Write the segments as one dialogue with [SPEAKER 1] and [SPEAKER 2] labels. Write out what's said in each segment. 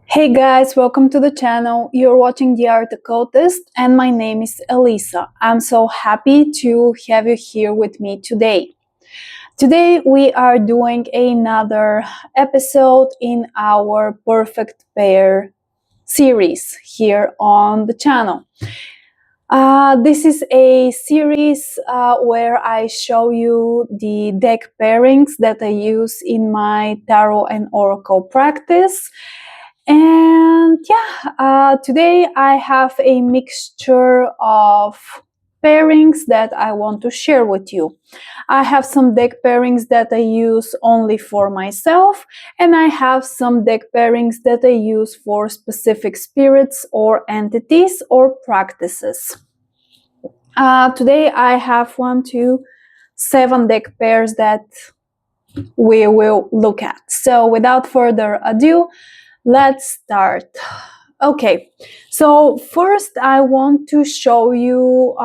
[SPEAKER 1] Hey guys, welcome to the channel. You're watching the Art Occultist and my name is Elisa. I'm so happy to have you here with me today. Today we are doing another episode in our Perfect Pair series here on the channel. This is a series where I show you the deck pairings that I use in my tarot and oracle practice. And today I have a mixture of pairings that I want to share with you. I have some deck pairings that I use only for myself, and I have some deck pairings that I use for specific spirits or entities or practices. Today I have 7 deck pairs that we will look at. So without further ado, let's start. Okay, so first I want to show you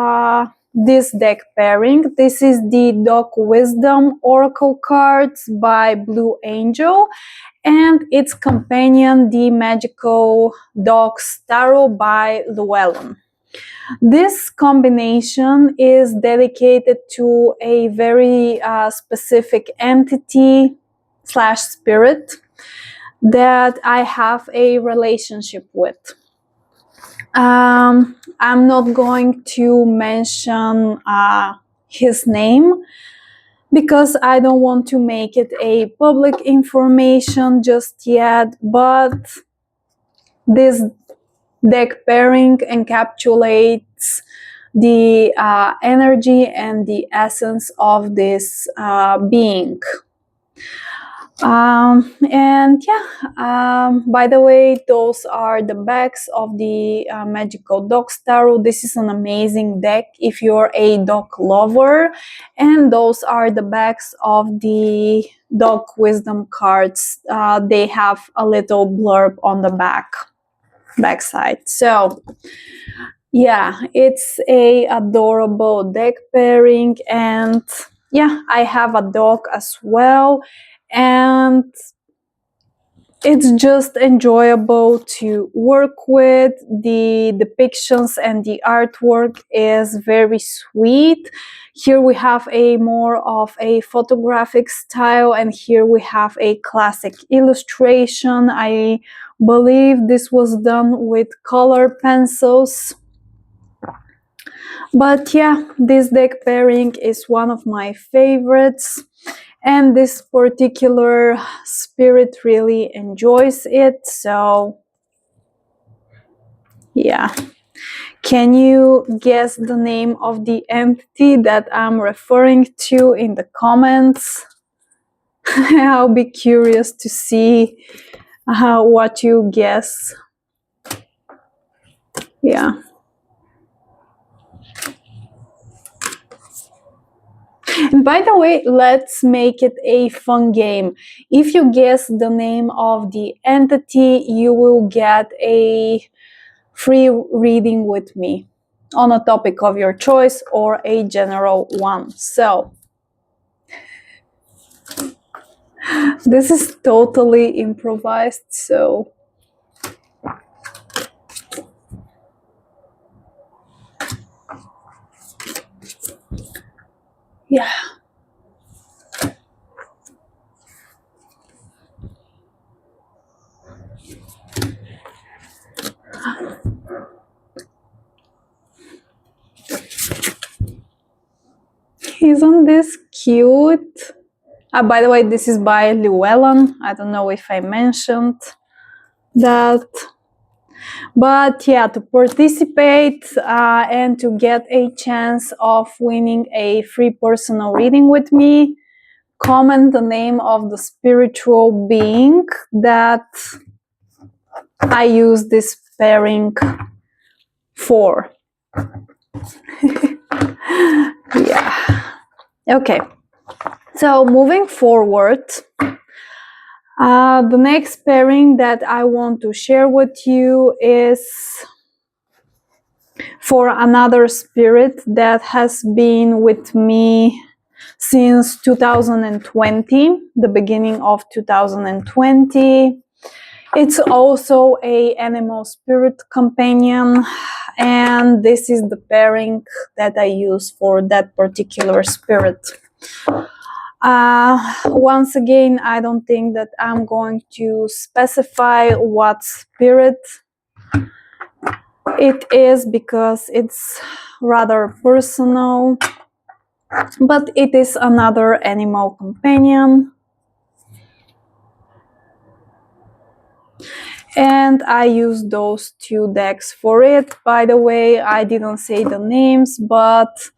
[SPEAKER 1] this deck pairing. This is the Dog Wisdom Oracle cards by Blue Angel and its companion, the Magickal Dogs Tarot by Llewellyn. This combination is dedicated to a very specific entity / spirit that I have a relationship with. I'm not going to mention his name because I don't want to make it a public information just yet, but this deck pairing encapsulates the energy and the essence of this being. By the way, those are the backs of the Magickal Dogs Tarot. This is an amazing deck if you're a dog lover, and those are the backs of the Dog Wisdom cards. They have a little blurb on the backside. So yeah, it's a adorable deck pairing, and yeah, I have a dog as well, and it's just enjoyable to work with. The depictions and the artwork is very sweet. Here we have a more of a photographic style, and here we have a classic illustration. I believe this was done with color pencils. But yeah, this deck pairing is one of my favorites, and this particular spirit really enjoys it. So yeah, can you guess the name of the entity that I'm referring to in the comments? I'll be curious to see what you guess. Yeah. And by the way, let's make it a fun game. If you guess the name of the entity, you will get a free reading with me on a topic of your choice or a general one. So this is totally improvised, so yeah. Isn't this cute? By the way, this is by Llewellyn. I don't know if I mentioned that. But yeah, to participate and to get a chance of winning a free personal reading with me, comment the name of the spiritual being that I use this pairing for. Yeah. Okay. So moving forward, the next pairing that I want to share with you is for another spirit that has been with me since 2020, the beginning of 2020. It's also a animal spirit companion, and this is the pairing that I use for that particular spirit. Once again, I don't think that I'm going to specify what spirit it is because it's rather personal, but it is another animal companion. And I use those two decks for it. By the way, I didn't say the names, but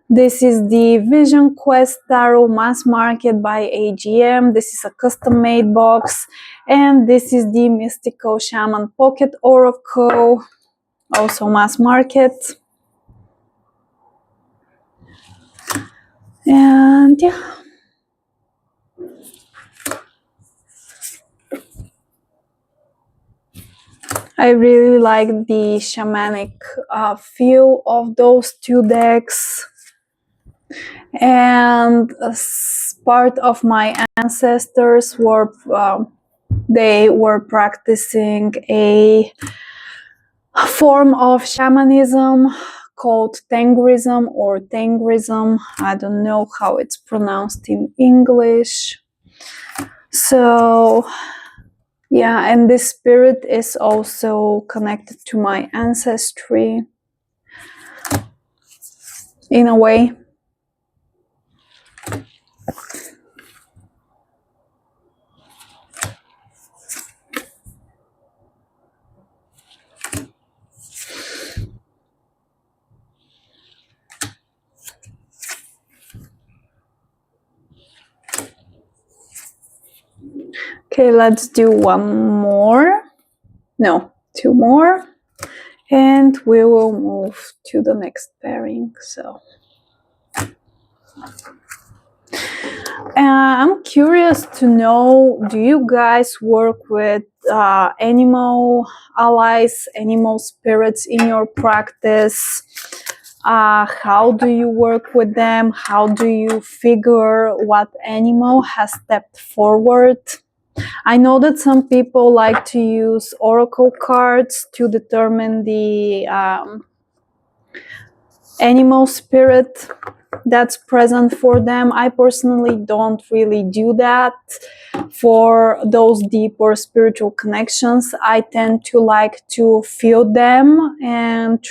[SPEAKER 1] this is the Vision Quest Tarot Mass Market by AGM. This is a custom-made box. And this is the Mystical Shaman Pocket Oracle, also mass market. And yeah. I really like the shamanic feel of those two decks. And part of my ancestors were they were practicing a form of shamanism called Tengrism or Tengrism. I don't know how it's pronounced in English. So yeah, and this spirit is also connected to my ancestry in a way. Okay, let's do one more. No, two more. And we will move to the next pairing. So I'm curious to know, do you guys work with animal allies, animal spirits in your practice? How do you work with them? How do you figure what animal has stepped forward? I know that some people like to use oracle cards to determine the animal spirit that's present for them. I personally don't really do that. For those deeper spiritual connections, I tend to like to feel them and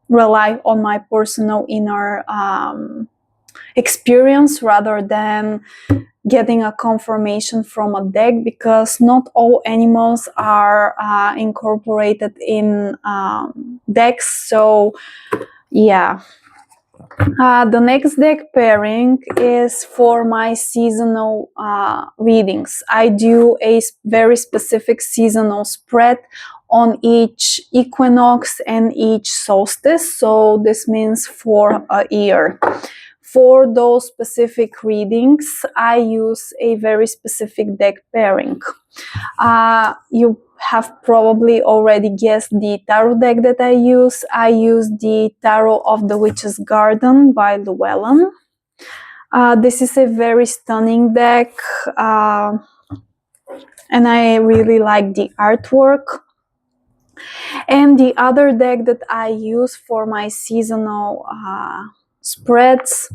[SPEAKER 1] rely on my personal inner experience rather than getting a confirmation from a deck, because not all animals are incorporated in decks. So yeah. The next deck pairing is for my seasonal readings. I do a very specific seasonal spread on each equinox and each solstice. So this means for a year. For those specific readings, I use a very specific deck pairing. You have probably already guessed the tarot deck that I use. I use the Tarot of the Witch's Garden by Llewellyn. This is a very stunning deck, and I really like the artwork. And the other deck that I use for my seasonal spreads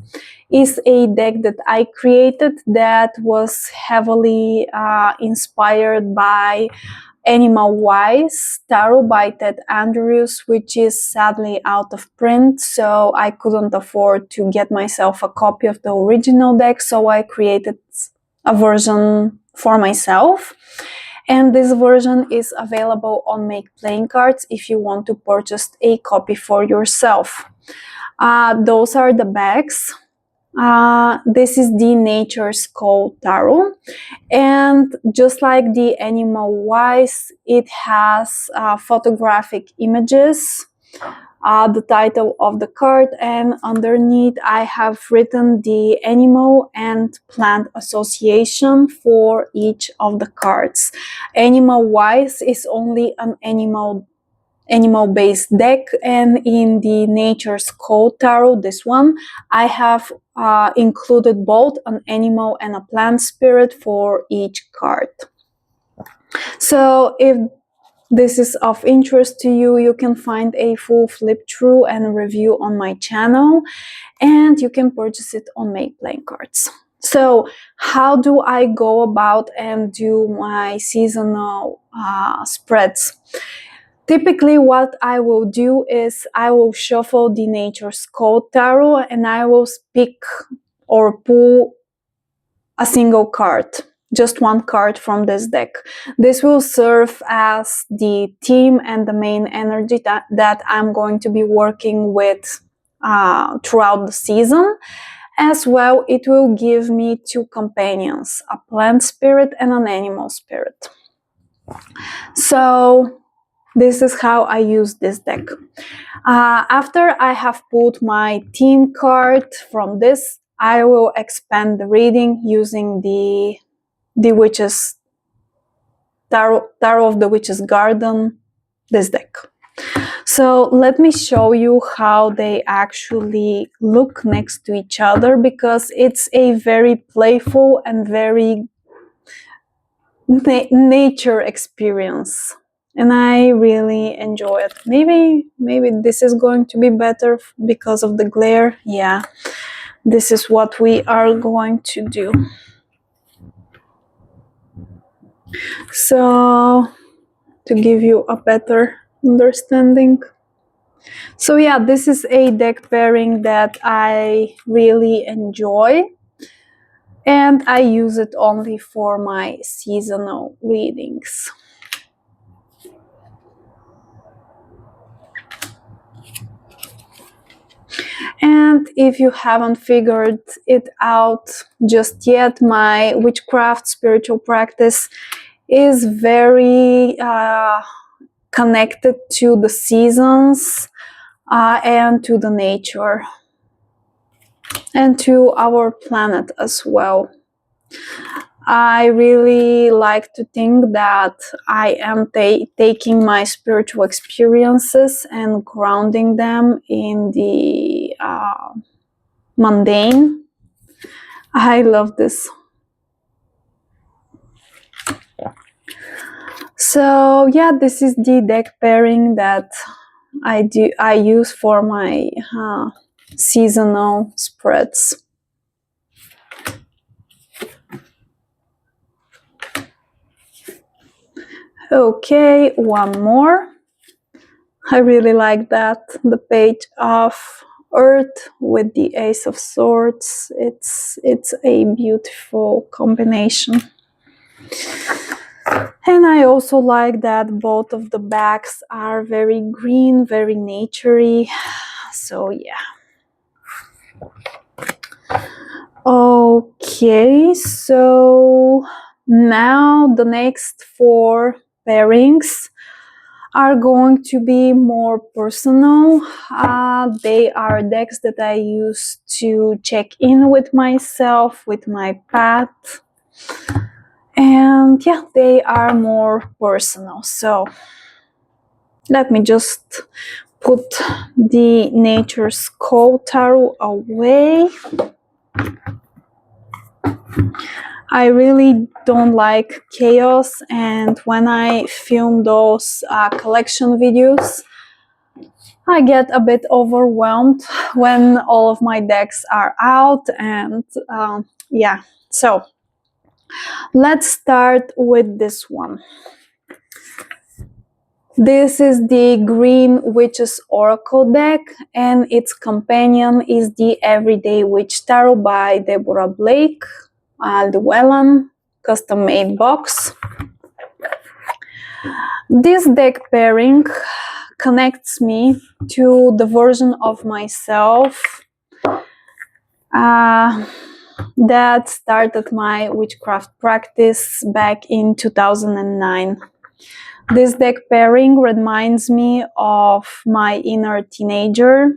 [SPEAKER 1] is a deck that I created that was heavily inspired by Animal Wise Tarot by Ted Andrews, which is sadly out of print, so I couldn't afford to get myself a copy of the original deck, so I created a version for myself. And this version is available on Make Playing Cards if you want to purchase a copy for yourself. Those are the backs. This is the Nature's Call Tarot, and just like the Animal Wise, it has photographic images, the title of the card, and underneath I have written the animal and plant association for each of the cards. Animal Wise is only an animal-based deck, and in the Nature's Call Tarot, this one, I have included both an animal and a plant spirit for each card. So if this is of interest to you, you can find a full flip through and review on my channel, and you can purchase it on Make Playing Cards. So how do I go about and do my seasonal spreads? Typically what I will do is I will shuffle the Nature's Code Tarot and I will pick or pull a single card, just one card from this deck. This will serve as the theme and the main energy that I'm going to be working with throughout the season. As well, it will give me two companions, a plant spirit and an animal spirit. So this is how I use this deck. After I have pulled my theme card from this, I will expand the reading using the Witch's Tarot of the Witch's Garden, this deck. So let me show you how they actually look next to each other, because it's a very playful and very nature experience. And I really enjoy it. Maybe this is going to be better because of the glare. Yeah, this is what we are going to do. So, to give you a better understanding. So yeah, this is a deck pairing that I really enjoy. And I use it only for my seasonal readings. And if you haven't figured it out just yet, my witchcraft spiritual practice is very connected to the seasons and to the nature and to our planet as well. I really like to think that I am taking my spiritual experiences and grounding them in the mundane. I love this. So yeah, this is the deck pairing that I use for my seasonal spreads. Okay, one more. I really like that, the Page of Earth with the Ace of Swords. It's a beautiful combination. And I also like that both of the backs are very green, very naturey. So yeah. Okay, so now the next four pairings are going to be more personal. They are decks that I use to check in with myself, with my path. And yeah, they are more personal. So let me just put the Nature's Code Tarot away. I really don't like chaos, and when I film those collection videos, I get a bit overwhelmed when all of my decks are out. And yeah, so let's start with this one. This is the Green Witch's Oracle deck, and its companion is the Everyday Witch Tarot by Deborah Blake. Llewellyn custom-made box. This deck pairing connects me to the version of myself that started my witchcraft practice back in 2009. This deck pairing reminds me of my inner teenager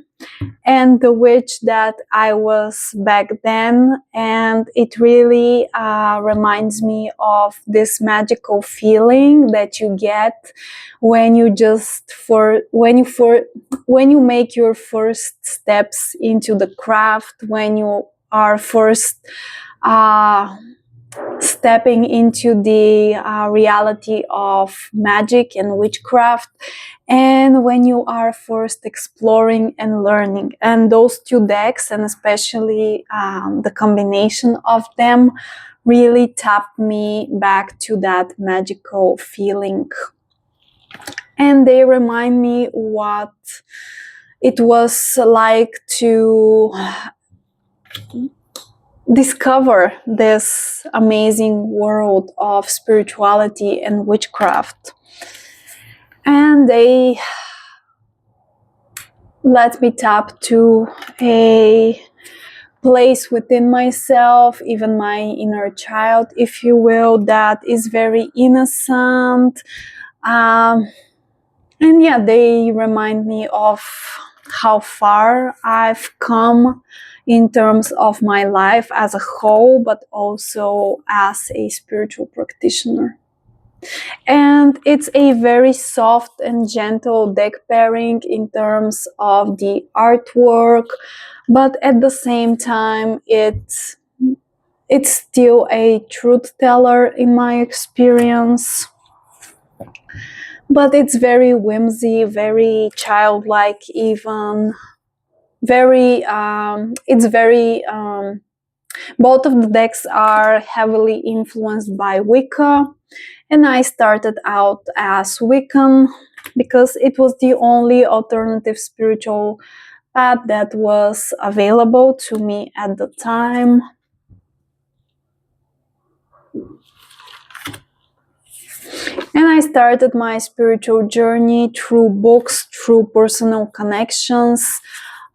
[SPEAKER 1] and the witch that I was back then, and it really reminds me of this magical feeling that you get when you when you make your first steps into the craft, when you are first stepping into the reality of magic and witchcraft, and when you are first exploring and learning. And those two decks, and especially the combination of them, really tapped me back to that magical feeling. And they remind me what it was like to discover this amazing world of spirituality and witchcraft. And they let me tap to a place within myself, even my inner child, if you will, that is very innocent. And yeah, they remind me of how far I've come in terms of my life as a whole, but also as a spiritual practitioner. And it's a very soft and gentle deck pairing in terms of the artwork, but at the same time, it's still a truth teller in my experience. But it's very whimsy, very childlike, even very. It's very. Both of the decks are heavily influenced by Wicca, and I started out as Wiccan because it was the only alternative spiritual path that was available to me at the time. And I started my spiritual journey through books, through personal connections.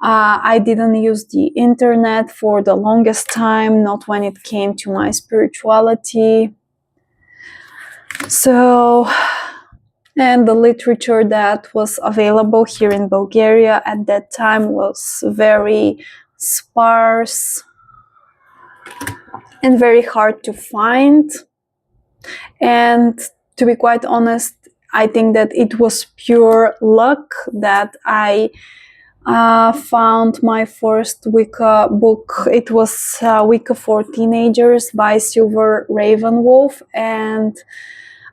[SPEAKER 1] I didn't use the internet for the longest time, not when it came to my spirituality. So, and the literature that was available here in Bulgaria at that time was very sparse and very hard to find. And to be quite honest, I think that it was pure luck that I found my first Wicca book. It was Wicca for Teenagers by Silver Ravenwolf, and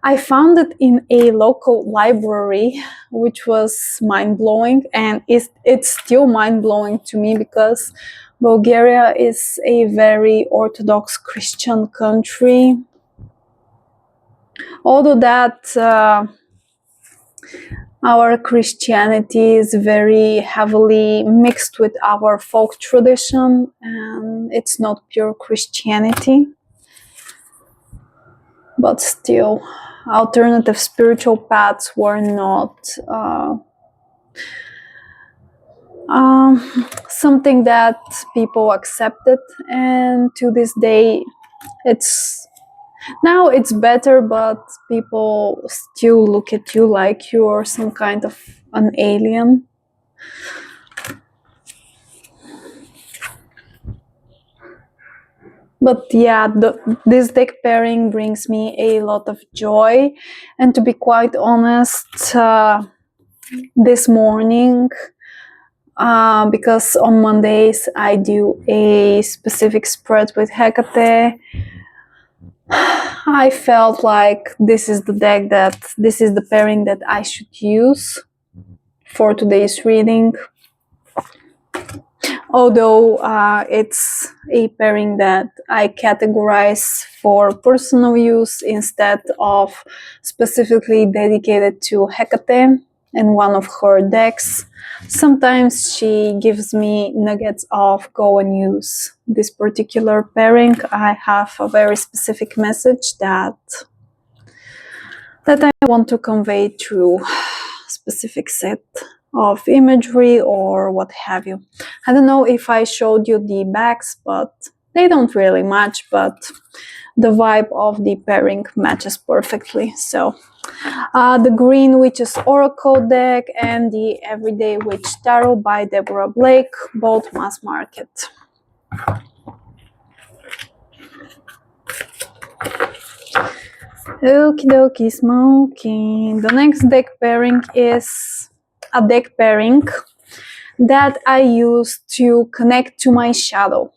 [SPEAKER 1] I found it in a local library, which was mind-blowing, and it's still mind-blowing to me because Bulgaria is a very Orthodox Christian country. Although that our Christianity is very heavily mixed with our folk tradition, and it's not pure Christianity, but still, alternative spiritual paths were not something that people accepted, and to this day, now it's better, but people still look at you like you're some kind of an alien. But yeah, this deck pairing brings me a lot of joy. And to be quite honest, this morning, because on Mondays I do a specific spread with Hekate, I felt like this is the pairing that I should use for today's reading. Although it's a pairing that I categorize for personal use instead of specifically dedicated to Hekate and one of her decks. Sometimes she gives me nuggets of go and use this particular pairing. I have a very specific message that I want to convey through specific set of imagery or what have you. I don't know if I showed you the backs, but they don't really match, but the vibe of the pairing matches perfectly. So the Green Witch's Oracle deck and the Everyday Witch Tarot by Deborah Blake, both mass market. Okie dokie smoking. The next deck pairing is a deck pairing that I use to connect to my shadow.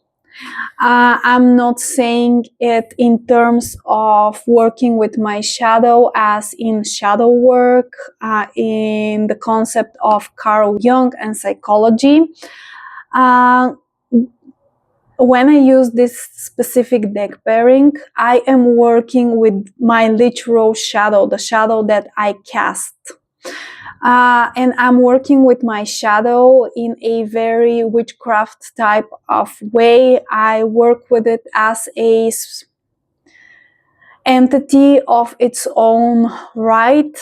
[SPEAKER 1] I'm not saying it in terms of working with my shadow as in shadow work, in the concept of Carl Jung and psychology. When I use this specific deck pairing, I am working with my literal shadow, the shadow that I cast. And I'm working with my shadow in a very witchcraft type of way. I work with it as a entity of its own right,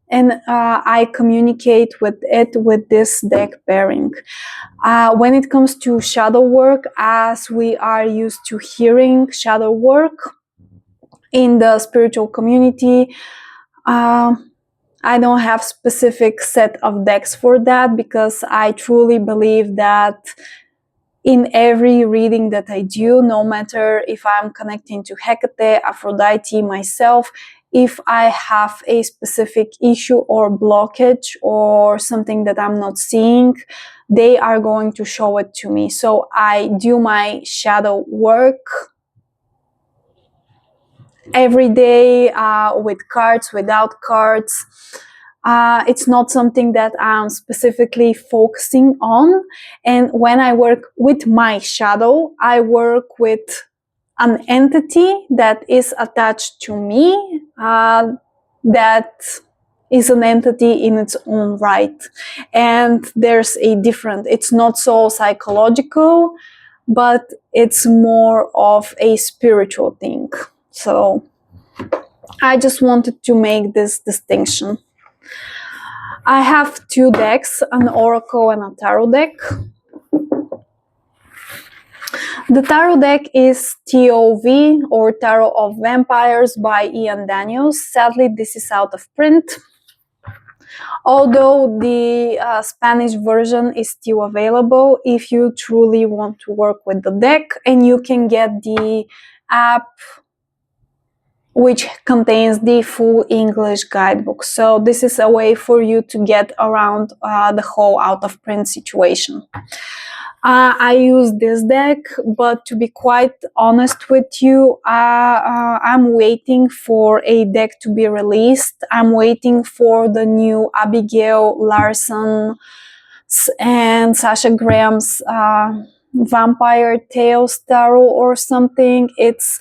[SPEAKER 1] and I communicate with it with this deck pairing. When it comes to shadow work, as we are used to hearing shadow work in the spiritual community, I don't have specific set of decks for that, because I truly believe that in every reading that I do, no matter if I'm connecting to Hekate, Aphrodite, myself, if I have a specific issue or blockage or something that I'm not seeing, they are going to show it to me. So I do my shadow work every day, with cards, without cards. It's not something that I'm specifically focusing on. And when I work with my shadow, I work with an entity that is attached to me, that is an entity in its own right. And there's a different, it's not so psychological, but it's more of a spiritual thing. So I just wanted to make this distinction. I have two decks, an oracle and a tarot deck. The tarot deck is TOV, or Tarot of Vampires, by Ian Daniels. Sadly, this is out of print, although the Spanish version is still available if you truly want to work with the deck, and you can get the app which contains the full English guidebook. So this is a way for you to get around the whole out of print situation. I use this deck, but to be quite honest with you, I'm waiting for a deck to be released. I'm waiting for the new Abigail Larson and Sasha Graham's Vampire Tales Tarot or something. It's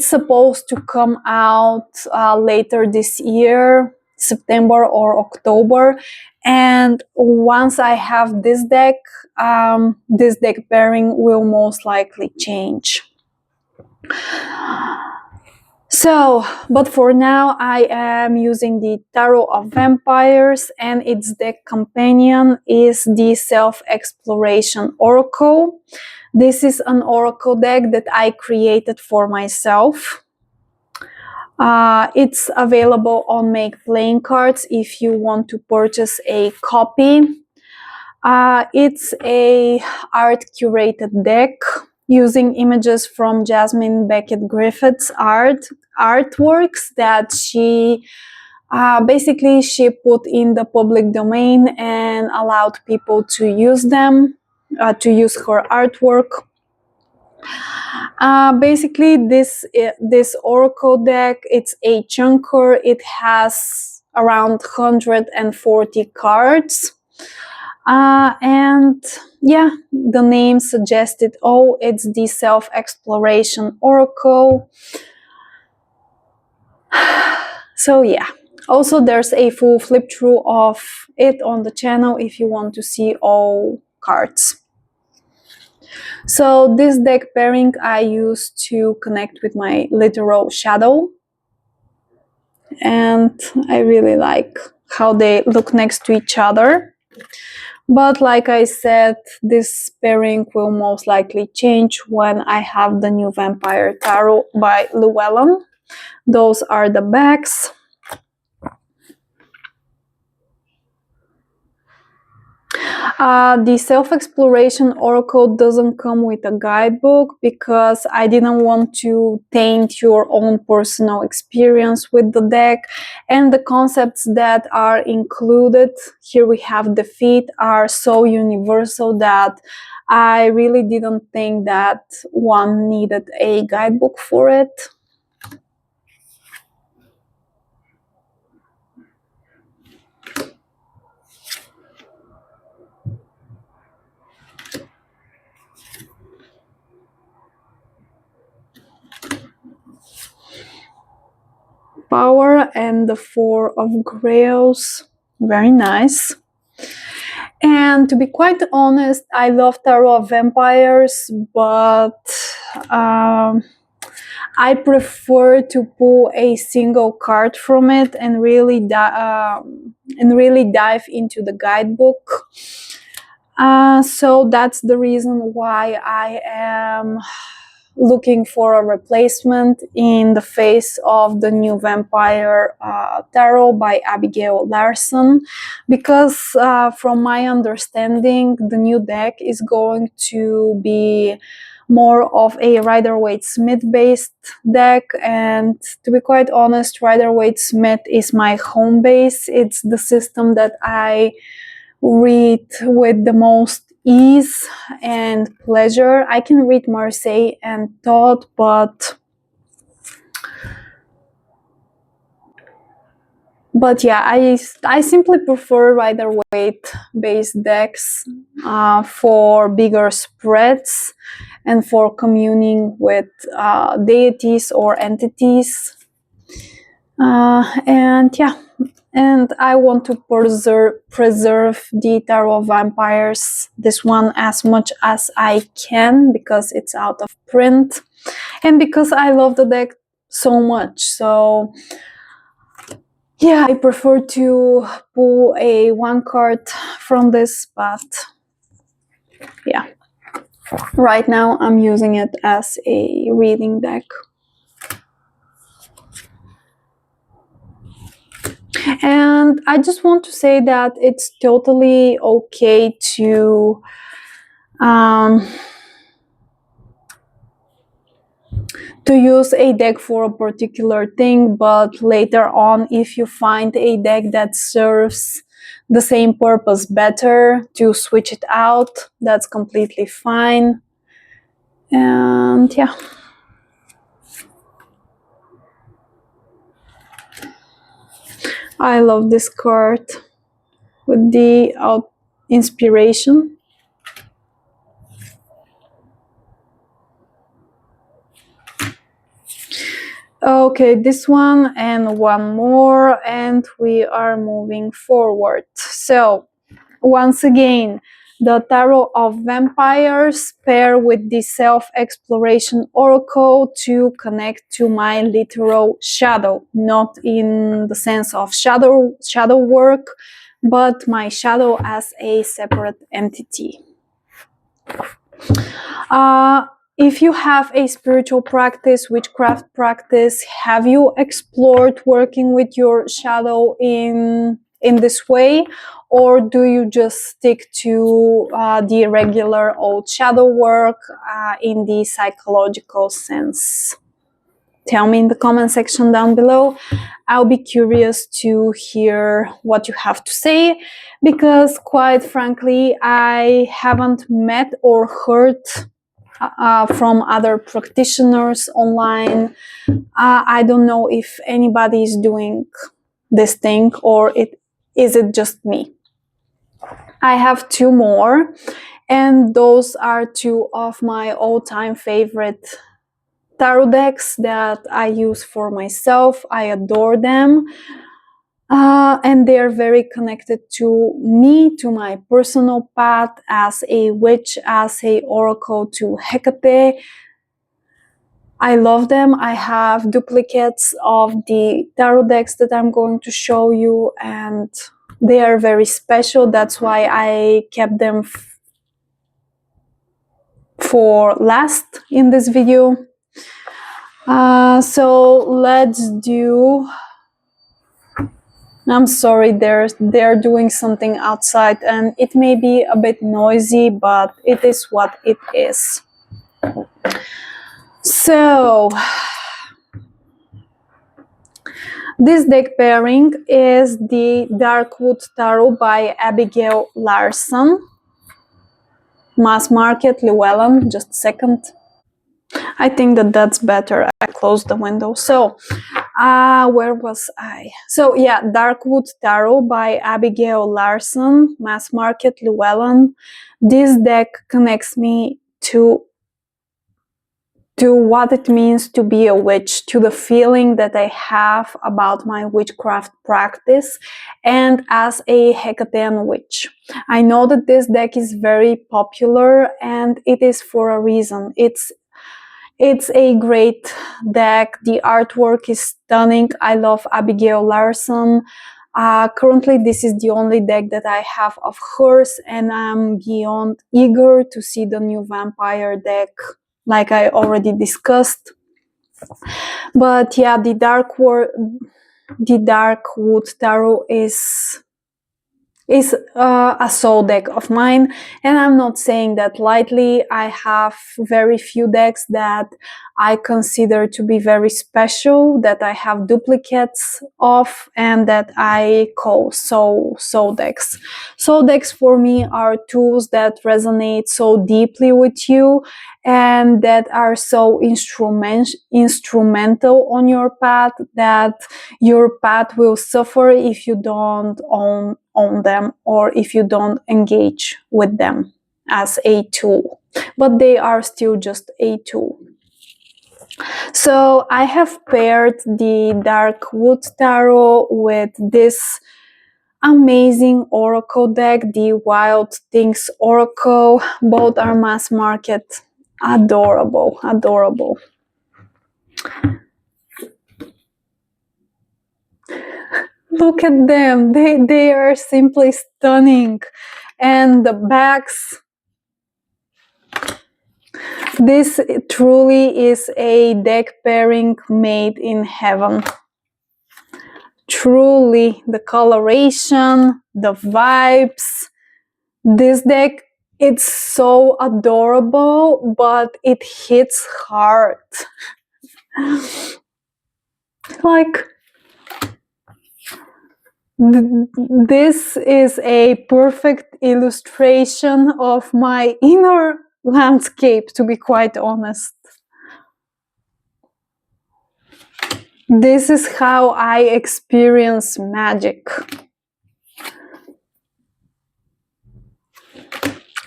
[SPEAKER 1] supposed to come out later this year, September or October. And once I have this deck pairing will most likely change. So, but for now, I am using the Tarot of Vampires, and its deck companion is the Self-Exploration Oracle. This is an oracle deck that I created for myself. It's available on Make Playing Cards if you want to purchase a copy. It's a art curated deck using images from Jasmine Beckett Griffith's artworks that she basically she put in the public domain and allowed people to use them, to use her artwork. Basically, this oracle deck, it's a chunker. It has around 140 cards. And yeah, the name suggested, oh, it's the Self-Exploration Oracle. So yeah, also there's a full flip through of it on the channel if you want to see all cards. So this deck pairing I use to connect with my literal shadow, and I really like how they look next to each other. But like I said, this pairing will most likely change when I have the new Vampire Tarot by Llewellyn. Those are the backs. The self-exploration oracle doesn't come with a guidebook because I didn't want to taint your own personal experience with the deck, and the concepts that are included, here we have defeat, are so universal that I really didn't think that one needed a guidebook for it. Power and the Four of Grails, very nice. And to be quite honest, I love Tarot of Vampires, but I prefer to pull a single card from it and really dive into the guidebook. So that's the reason why I am looking for a replacement in the face of the new Vampire Tarot by Abigail Larson, because from my understanding, the new deck is going to be more of a Rider-Waite-Smith based deck, and to be quite honest, Rider-Waite-Smith is my home base. It's the system that I read with the most ease and pleasure. I can read Marseille and Todd, but yeah, I simply prefer Rider-Waite based decks for bigger spreads and for communing with deities or entities. And yeah, and I want to preserve the Tarot of Vampires, this one, as much as I can, because it's out of print and because I love the deck so much. So yeah, I prefer to pull a one card from this, but yeah, right now I'm using it as a reading deck. And I just want to say that it's totally okay to use a deck for a particular thing, but later on, if you find a deck that serves the same purpose better, to switch it out, that's completely fine. And yeah. I love this card with the inspiration. Okay, this one and one more, and we are moving forward. So, once again, the Tarot of Vampires pair with the Self-Exploration Oracle to connect to my literal shadow, not in the sense of shadow work, but my shadow as a separate entity. If you have a spiritual practice, witchcraft practice, have you explored working with your shadow in this way, or do you just stick to the regular old shadow work in the psychological sense? Tell me in the comment section down below. I'll be curious to hear what you have to say, because quite frankly, I haven't met or heard from other practitioners online. I don't know if anybody is doing this thing, or is it just me. I have two more, and those are two of my all-time favorite tarot decks that I use for myself. I adore them. And they're very connected to me, to my personal path as a witch, as a oracle to Hekate. I love them. I have duplicates of the tarot decks that I'm going to show you, and they are very special. That's why I kept them for last in this video. So let's do I'm sorry, they're doing something outside and it may be a bit noisy, but it is what it is. So, this deck pairing is the Darkwood Tarot by Abigail Larson. Mass Market, Llewellyn, just a second. I think that's better. I closed the window. So, where was I? So, yeah, Darkwood Tarot by Abigail Larson, Mass Market, Llewellyn. This deck connects me to what it means to be a witch, to the feeling that I have about my witchcraft practice, and as a Hecatean witch. I know that this deck is very popular and it is for a reason. It's a great deck. The artwork is stunning. I love Abigail Larson. Currently, this is the only deck that I have of hers, and I'm beyond eager to see the new vampire deck, like I already discussed. But yeah, the Darkwood Tarot is a soul deck of mine, and I'm not saying that lightly. I have very few decks that I consider to be very special, that I have duplicates of, and that I call soul decks. Soul decks for me are tools that resonate so deeply with you and that are so instrumental on your path that your path will suffer if you don't own them or if you don't engage with them as a tool. But they are still just a tool. So I have paired the Darkwood Tarot with this amazing oracle deck, the Wild Things Oracle. Both are mass market. Adorable, adorable. Look at them. They are simply stunning. And the backs. This truly is a deck pairing made in heaven. Truly, the coloration, the vibes. This deck, it's so adorable, but it hits hard. Like, this is a perfect illustration of my inner landscape, to be quite honest. This is how I experience magic.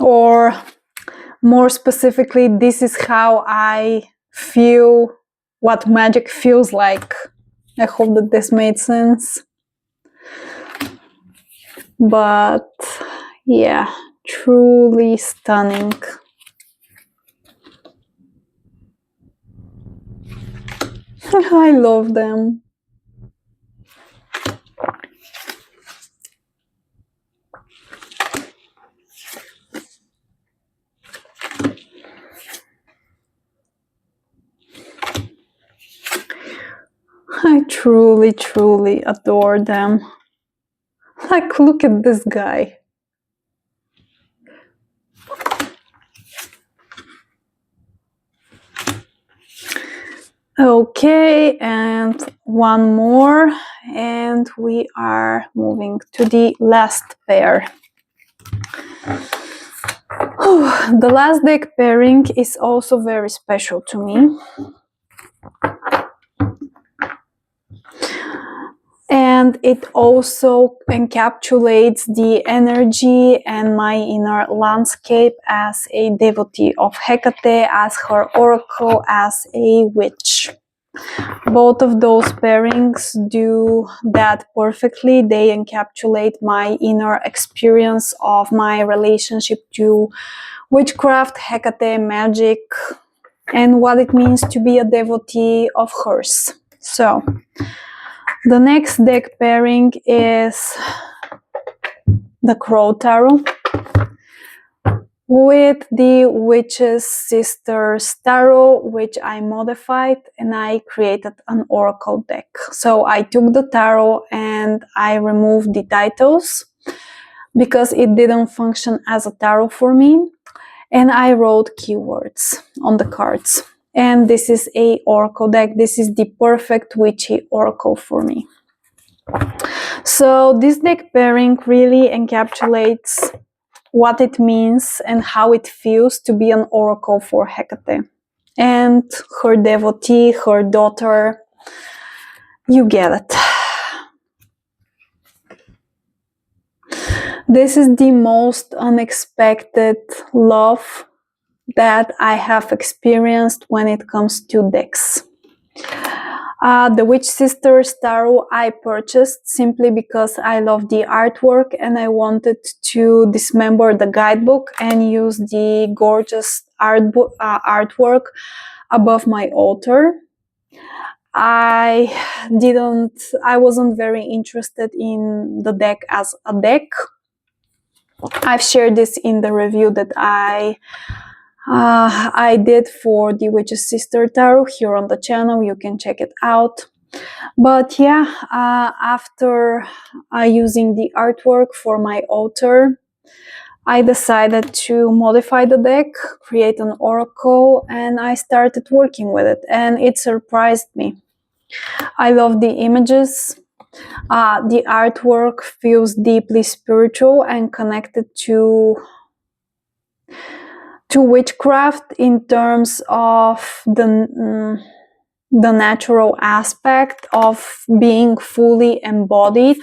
[SPEAKER 1] Or more specifically, this is how I feel what magic feels like. I hope that this made sense. But yeah, truly stunning. I love them. I truly, truly adore them. Like, look at this guy. Okay, and one more, and we are moving to the last pair. The last deck pairing is also very special to me. And it also encapsulates the energy and my inner landscape as a devotee of Hekate, as her oracle, as a witch. Both of those pairings do that perfectly. They encapsulate my inner experience of my relationship to witchcraft, Hekate, magic, and what it means to be a devotee of hers. So, the next deck pairing is the Crow Tarot. with the Witch's Sisters Tarot, which I modified, and I created an oracle deck. So I took the tarot and I removed the titles because it didn't function as a tarot for me, and I wrote keywords on the cards. And this is a oracle deck. This is the perfect witchy oracle for me. So this deck pairing really encapsulates what it means and how it feels to be an oracle for Hekate and her devotee, her daughter. You get it. This is the most unexpected love that I have experienced when it comes to decks. The Witch Sisters Tarot I purchased simply because I love the artwork and I wanted to dismember the guidebook and use the gorgeous artwork above my altar. I wasn't very interested in the deck as a deck. I've shared this in the review that I did for the Witch's Sister Tarot here on the channel. You can check it out. But yeah, after using the artwork for my altar, I decided to modify the deck, create an oracle, and I started working with it, and it surprised me. I love the images. The artwork feels deeply spiritual and connected to witchcraft in terms of the natural aspect of being fully embodied,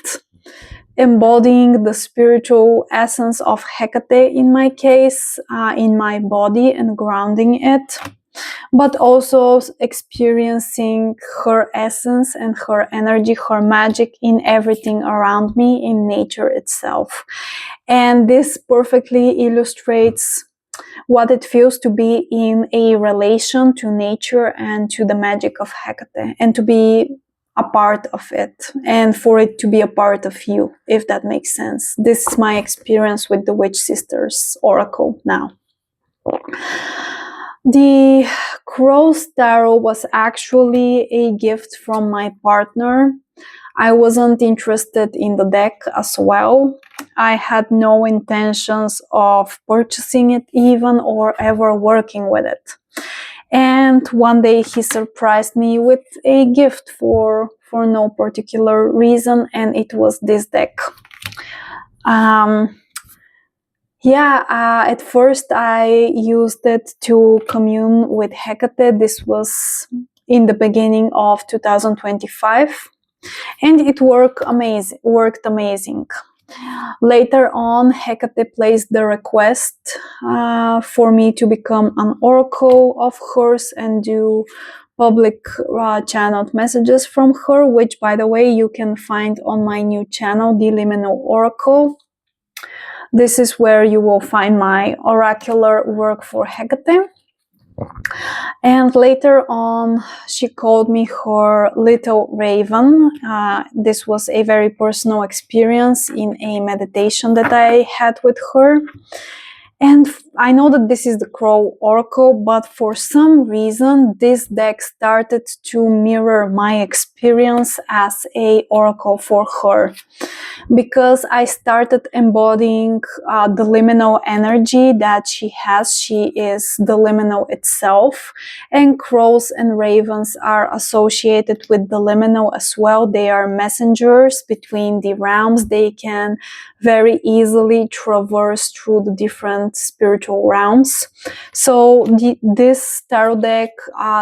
[SPEAKER 1] embodying the spiritual essence of Hekate in my case, in my body and grounding it, but also experiencing her essence and her energy, her magic in everything around me, in nature itself. And this perfectly illustrates what it feels to be in a relation to nature and to the magic of Hekate, and to be a part of it, and for it to be a part of you, if that makes sense. This is my experience with the Witch Sisters Oracle now. The Crow's Tarot was actually a gift from my partner. I wasn't interested in the deck as well. I had no intentions of purchasing it even, or ever working with it. And one day he surprised me with a gift for no particular reason, and it was this deck. At first I used it to commune with Hekate. This was in the beginning of 2025. And it worked amazing. Later on, Hekate placed the request for me to become an oracle of hers and do public channeled messages from her, which, by the way, you can find on my new channel, The Liminal Oracle. This is where you will find my oracular work for Hekate. And later on, she called me her little raven. This was a very personal experience in a meditation that I had with her. And I know that this is the Crow Oracle, but for some reason, this deck started to mirror my experience as a oracle for her. Because I started embodying the liminal energy that she has. She is the liminal itself. And crows and ravens are associated with the liminal as well. They are messengers between the realms. They can very easily traverse through the different spiritual realms. So this tarot deck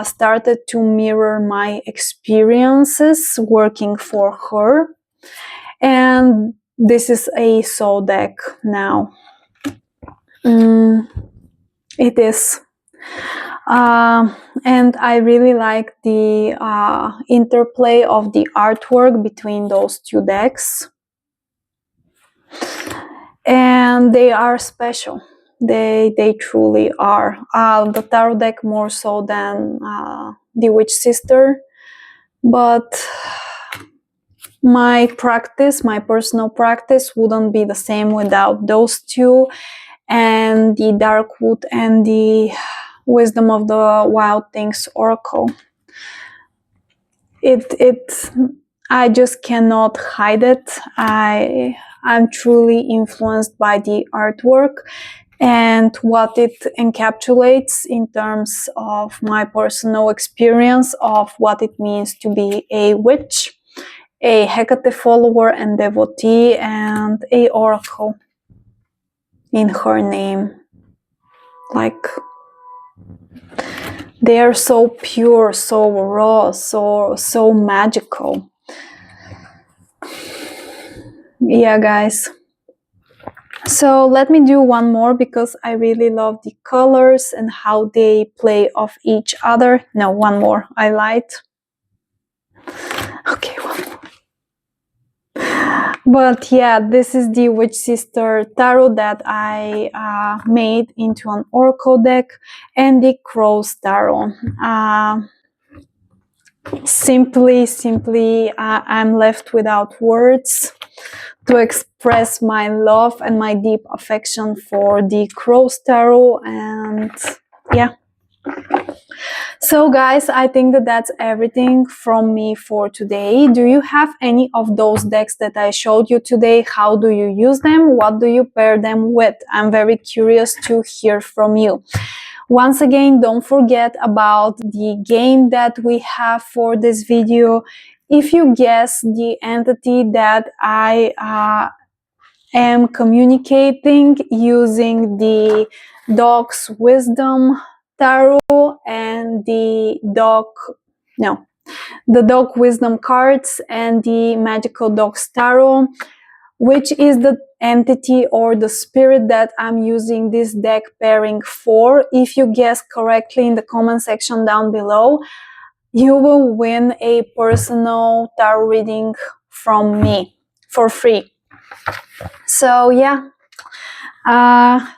[SPEAKER 1] started to mirror my experiences working for her. And this is a soul deck now. It is. And I really like the interplay of the artwork between those two decks. And they are special. They truly are. The tarot deck more so than the Witch Sister. But my practice, my personal practice, wouldn't be the same without those two. and the Darkwood and the Wisdom of the Wild Things Oracle. I just cannot hide it. I'm truly influenced by the artwork and what it encapsulates in terms of my personal experience of what it means to be a witch, a Hekate follower and devotee, and a oracle in her name. Like, they are so pure, so raw, so magical. Yeah, guys. So let me do one more because I really love the colors and how they play off each other. No, one more. I lied. Okay, one more. But yeah, this is the Witch Sister Tarot that I made into an Oracle deck, and the Crow's Tarot. Simply, I'm left without words to express my love and my deep affection for the Crow's Tarot, and yeah. So guys, I think that that's everything from me for today. Do you have any of those decks that I showed you today? How do you use them? What do you pair them with? I'm very curious to hear from you. Once again, don't forget about the game that we have for this video. If you guess the entity that I am communicating using the Dog's Wisdom Tarot and the Dog Wisdom cards and the Magickal Dogs Tarot, which is the entity or the spirit that I'm using this deck pairing for. If you guess correctly in the comment section down below, you will win a personal tarot reading from me for free. So yeah, I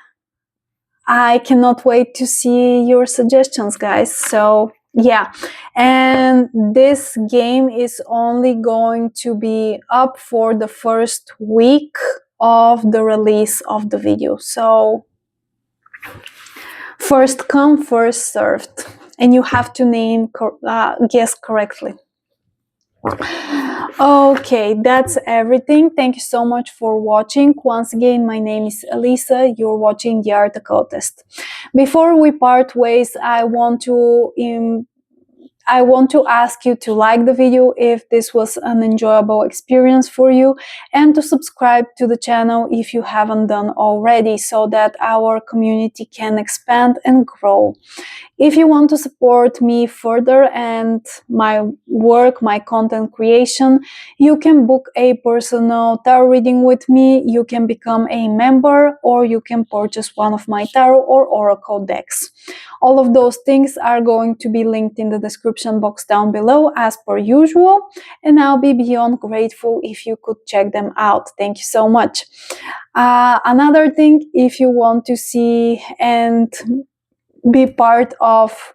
[SPEAKER 1] cannot wait to see your suggestions, guys. So yeah, and this game is only going to be up for the first week of the release of the video. So first come, first served, and you have to guess correctly. Okay, that's everything. Thank you so much for watching. Once again, my name is Elisa. You're watching the Art Occultist. Before we part ways, I want to ask you to like the video if this was an enjoyable experience for you, and to subscribe to the channel if you haven't done already, so that our community can expand and grow. If you want to support me further and my work, my content creation, you can book a personal tarot reading with me, you can become a member, or you can purchase one of my tarot or oracle decks. All of those things are going to be linked in the description box down below as per usual, and I'll be beyond grateful if you could check them out. Thank you so much. Another thing, if you want to see and be part of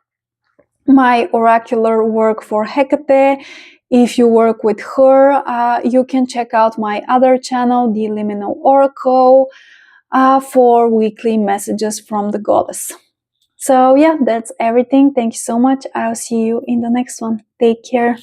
[SPEAKER 1] my oracular work for Hekate, if you work with her, you can check out my other channel, the Liminal Oracle, for weekly messages from the goddess. So yeah, that's everything. Thank you so much. I'll see you in the next one. Take care.